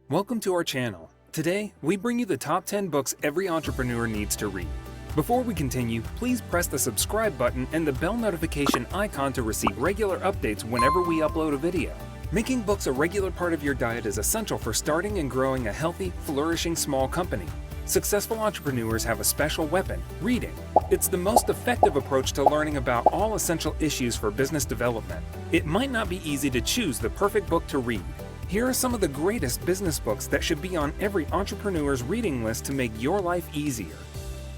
Welcome to our channel. Today, we bring you the top 10 books every entrepreneur needs to read. Before we continue, please press the subscribe button and the bell notification icon to receive regular updates whenever we upload a video. Making books a regular part of your diet is essential for starting and growing a healthy, flourishing small company. Successful entrepreneurs have a special weapon, reading. It's the most effective approach to learning about all essential issues for business development. It might not be easy to choose the perfect book to read. Here are some of the greatest business books that should be on every entrepreneur's reading list to make your life easier.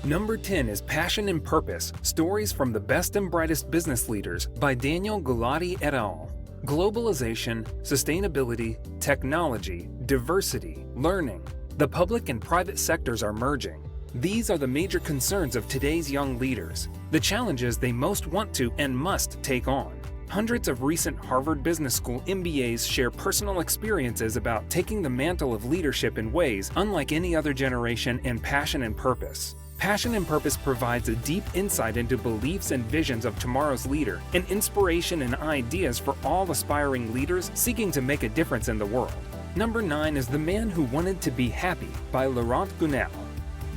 Number 10 is Passion and Purpose: Stories from the Best and Brightest Business Leaders by Daniel Gulati et al. Globalization, sustainability, technology, diversity, learning. The public and private sectors are merging. These are the major concerns of today's young leaders, the challenges they most want to and must take on. Hundreds of recent Harvard Business School MBAs share personal experiences about taking the mantle of leadership in ways unlike any other generation in Passion and Purpose. Passion and Purpose provides a deep insight into beliefs and visions of tomorrow's leader, and inspiration and ideas for all aspiring leaders seeking to make a difference in the world. Number 9 is The Man Who Wanted to Be Happy by Laurent Gounel.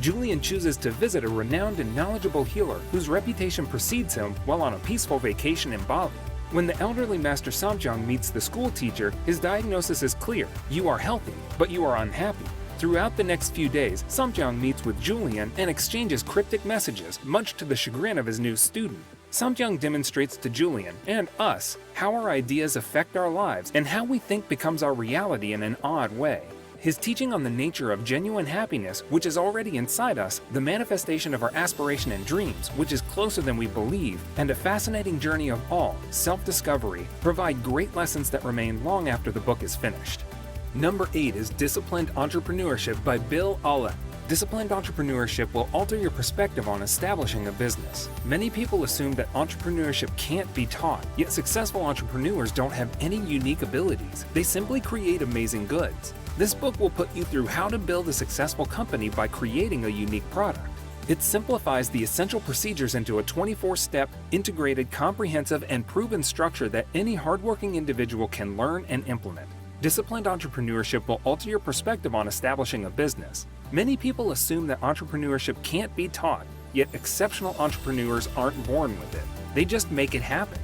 Julian chooses to visit a renowned and knowledgeable healer whose reputation precedes him while on a peaceful vacation in Bali. When the elderly Master Samjong meets the school teacher, his diagnosis is clear: you are healthy, but you are unhappy. Throughout the next few days, Samjong meets with Julian and exchanges cryptic messages, much to the chagrin of his new student. Samjong demonstrates to Julian, and us, how our ideas affect our lives and how we think becomes our reality in an odd way. His teaching on the nature of genuine happiness, which is already inside us, the manifestation of our aspiration and dreams, which is closer than we believe, and a fascinating journey of all, self-discovery, provide great lessons that remain long after the book is finished. Number 8 is Disciplined Entrepreneurship by Bill Allen. Disciplined entrepreneurship will alter your perspective on establishing a business. Many people assume that entrepreneurship can't be taught, yet successful entrepreneurs don't have any unique abilities. They simply create amazing goods. This book will put you through how to build a successful company by creating a unique product. It simplifies the essential procedures into a 24-step, integrated, comprehensive, and proven structure that any hardworking individual can learn and implement. Disciplined entrepreneurship will alter your perspective on establishing a business. Many people assume that entrepreneurship can't be taught, yet exceptional entrepreneurs aren't born with it. They just make it happen.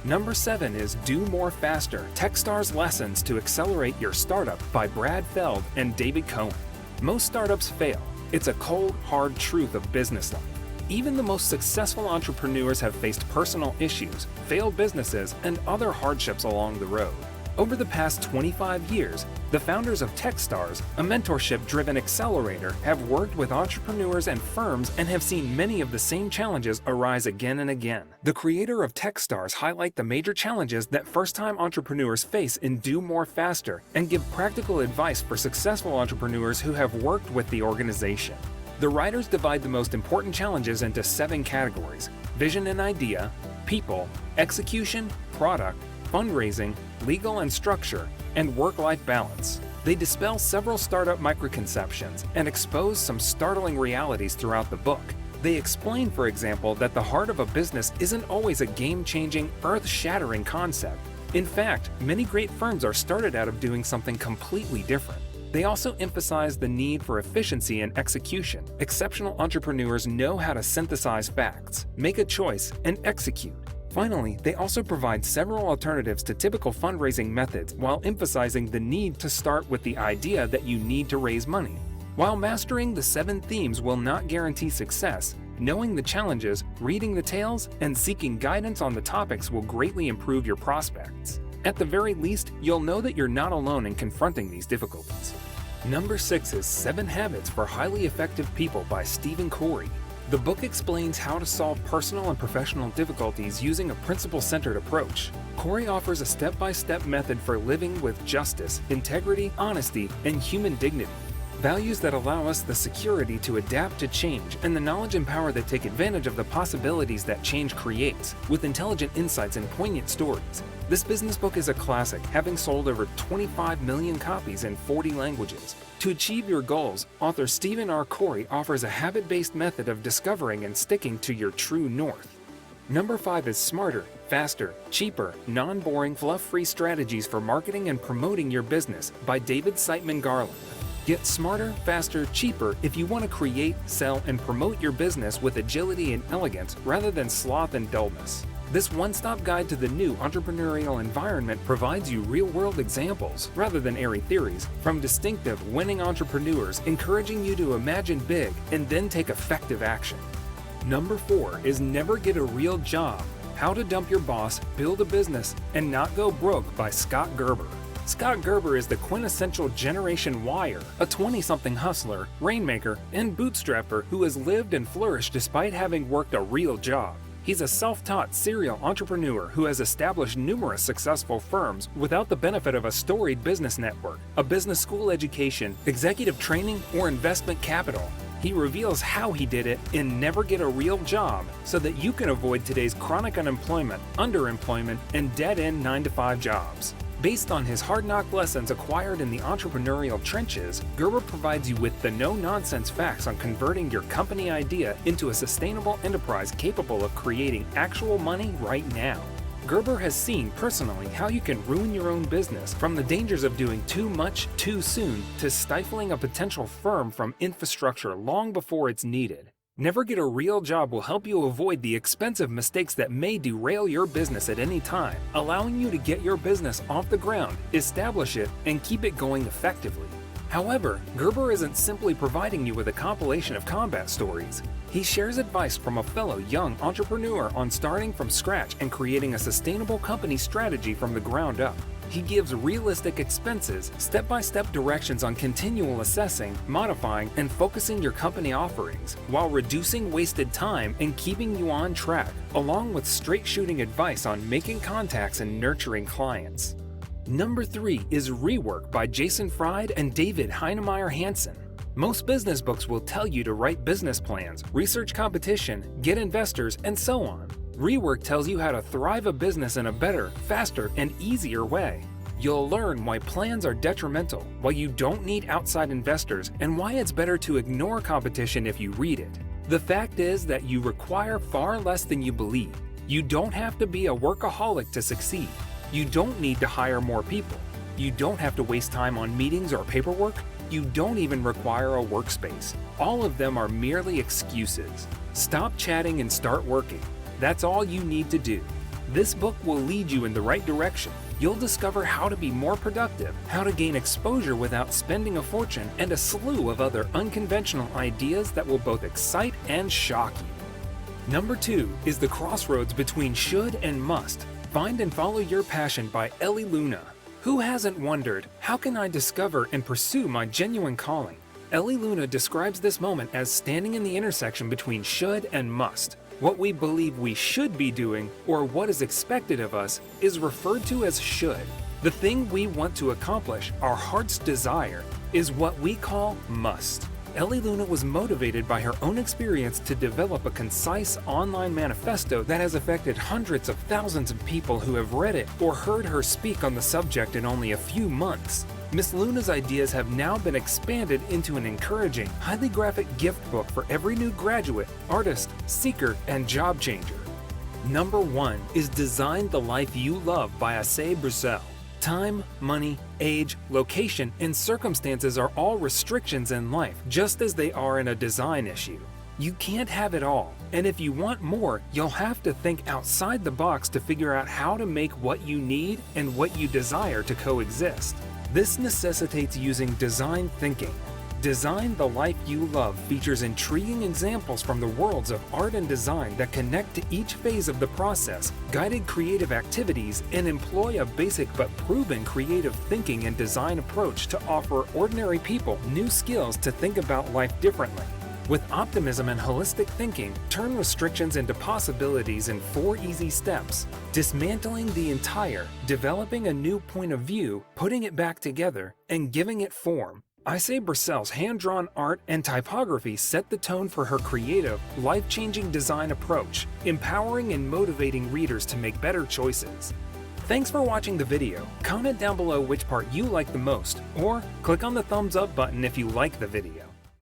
Number 7 is Do More Faster: Techstars Lessons to Accelerate Your Startup by Brad Feld and David Cohen. Most startups fail. It's a cold, hard truth of business life. Even the most successful entrepreneurs have faced personal issues, failed businesses, and other hardships along the road. Over the past 25 years, the founders of Techstars, a mentorship-driven accelerator, have worked with entrepreneurs and firms and have seen many of the same challenges arise again and again. The creator of Techstars highlight the major challenges that first-time entrepreneurs face in Do More Faster and give practical advice for successful entrepreneurs who have worked with the organization. The writers divide the most important challenges into 7 categories: vision and idea, people, execution, product, fundraising, legal and structure, and work-life balance. They dispel several startup microconceptions and expose some startling realities throughout the book. They explain, for example, that the heart of a business isn't always a game-changing, earth-shattering concept. In fact, many great firms are started out of doing something completely different. They also emphasize the need for efficiency and execution. Exceptional entrepreneurs know how to synthesize facts, make a choice, and execute. Finally, they also provide several alternatives to typical fundraising methods while emphasizing the need to start with the idea that you need to raise money. While mastering the 7 themes will not guarantee success, knowing the challenges, reading the tales, and seeking guidance on the topics will greatly improve your prospects. At the very least, you'll know that you're not alone in confronting these difficulties. Number 6 is 7 Habits for Highly Effective People by Stephen Covey. The book explains how to solve personal and professional difficulties using a principle-centered approach. Covey offers a step-by-step method for living with justice, integrity, honesty, and human dignity. Values that allow us the security to adapt to change and the knowledge and power that take advantage of the possibilities that change creates, with intelligent insights and poignant stories. This business book is a classic, having sold over 25 million copies in 40 languages. To achieve your goals, author Stephen R. Covey offers a habit-based method of discovering and sticking to your true north. Number 5 is Smarter, Faster, Cheaper, Non-Boring, Fluff-Free Strategies for Marketing and Promoting Your Business by David Siteman Garland. Get smarter, faster, cheaper if you want to create, sell, and promote your business with agility and elegance rather than sloth and dullness. This one-stop guide to the new entrepreneurial environment provides you real-world examples, rather than airy theories, from distinctive, winning entrepreneurs, encouraging you to imagine big and then take effective action. Number 4 is Never Get a Real Job: How to Dump Your Boss, Build a Business, and Not Go Broke by Scott Gerber. Scott Gerber is the quintessential Generation Wire, a 20-something hustler, rainmaker, and bootstrapper who has lived and flourished despite having worked a real job. He's a self-taught serial entrepreneur who has established numerous successful firms without the benefit of a storied business network, a business school education, executive training, or investment capital. He reveals how he did it in Never Get a Real Job so that you can avoid today's chronic unemployment, underemployment, and dead-end 9-to-5 jobs. Based on his hard-knock lessons acquired in the entrepreneurial trenches, Gerber provides you with the no-nonsense facts on converting your company idea into a sustainable enterprise capable of creating actual money right now. Gerber has seen personally how you can ruin your own business, from the dangers of doing too much too soon to stifling a potential firm from infrastructure long before it's needed. Never Get a Real Job will help you avoid the expensive mistakes that may derail your business at any time, allowing you to get your business off the ground, establish it, and keep it going effectively. However, Gerber isn't simply providing you with a compilation of combat stories. He shares advice from a fellow young entrepreneur on starting from scratch and creating a sustainable company strategy from the ground up. He gives realistic expenses, step-by-step directions on continual assessing, modifying, and focusing your company offerings, while reducing wasted time and keeping you on track, along with straight-shooting advice on making contacts and nurturing clients. Number 3 is Rework by Jason Fried and David Heinemeier Hansen. Most business books will tell you to write business plans, research competition, get investors, and so on. Rework tells you how to thrive a business in a better, faster, and easier way. You'll learn why plans are detrimental, why you don't need outside investors, and why it's better to ignore competition if you read it. The fact is that you require far less than you believe. You don't have to be a workaholic to succeed. You don't need to hire more people. You don't have to waste time on meetings or paperwork. You don't even require a workspace. All of them are merely excuses. Stop chatting and start working. That's all you need to do. This book will lead you in the right direction. You'll discover how to be more productive, how to gain exposure without spending a fortune, and a slew of other unconventional ideas that will both excite and shock you. Number 2 is The Crossroads Between Should and Must. Find and Follow Your Passion by Ellie Luna. Who hasn't wondered, how can I discover and pursue my genuine calling? Ellie Luna describes this moment as standing in the intersection between should and must. What we believe we should be doing, or what is expected of us, is referred to as should. The thing we want to accomplish, our heart's desire, is what we call must. Ellie Luna was motivated by her own experience to develop a concise online manifesto that has affected hundreds of thousands of people who have read it or heard her speak on the subject in only a few months. Miss Luna's ideas have now been expanded into an encouraging, highly graphic gift book for every new graduate, artist, seeker, and job changer. Number 1 is Design the Life You Love by Asay Brussel. Time, money, age, location, and circumstances are all restrictions in life, just as they are in a design issue. You can't have it all, and if you want more, you'll have to think outside the box to figure out how to make what you need and what you desire to coexist. This necessitates using design thinking. Design the Life You Love features intriguing examples from the worlds of art and design that connect to each phase of the process, guided creative activities, and employ a basic but proven creative thinking and design approach to offer ordinary people new skills to think about life differently. With optimism and holistic thinking, turn restrictions into possibilities in 4 easy steps. Dismantling the entire, developing a new point of view, putting it back together, and giving it form. Asay Brussel's hand-drawn art and typography set the tone for her creative, life-changing design approach, empowering and motivating readers to make better choices. Thanks for watching the video. Comment down below which part you like the most, or click on the thumbs up button if you like the video.